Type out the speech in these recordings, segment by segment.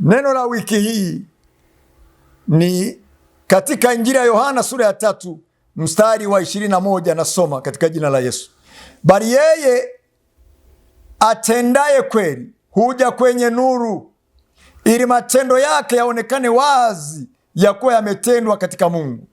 Neno la wiki hii ni katika Injili ya Yohana sura ya 3 mstari wa 21. Nasoma katika jina la Yesu. Bali yeye atendaye kweli huja kwenye nuru, ili matendo yake yaonekane wazi ya kuwa yametendwa katika Mungu.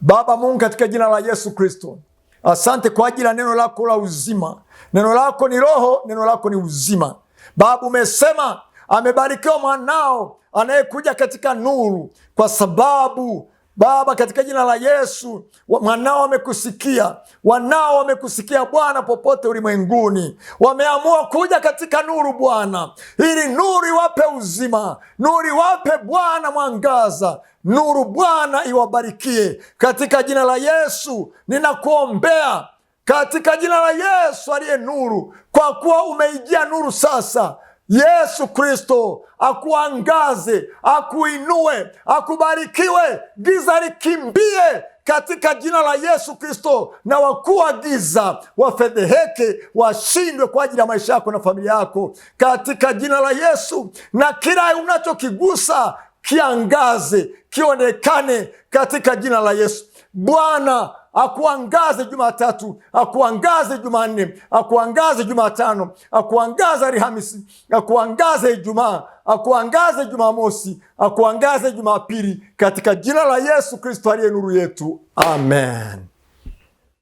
Baba Mungu, katika jina la Yesu Kristo, asante kwa ajili ya neno lako la uzima. Neno lako ni roho, neno lako ni uzima. Baba, umesema amebarikiwa mwanao anayekuja katika nuru, kwa sababu Baba, katika jina la Yesu, mwanao wamekusikia, wanao wamekusikia Bwana, popote ulimwenguni wameamua kuja katika nuru Bwana, ili nuru iwape uzima, nuru iwape Bwana mwangaza, nuru Bwana iwabarikie. Katika jina la Yesu ninakuombea, katika jina la Yesu aliye nuru, kwa kuwa umeijia nuru sasa. Yesu Kristo akuangaze, akuinue, akubarikiwe, giza likimbie katika jina la Yesu Kristo, na wakuu wa giza wafedheheke, washindwe kwa ajili ya maisha yako na familia yako katika jina la Yesu. Na kila unachokigusa kiangaze, kionekane katika jina la Yesu. Bwana akuangaze Jumatatu, akuangaze Jumanne, akuangaze Jumatano, akuangaze Alhamisi, akuangaze Ijumaa, akuangaze Jumamosi, akuangaze Jumapili, katika jina la Yesu Kristo aliye nuru yetu. Amen.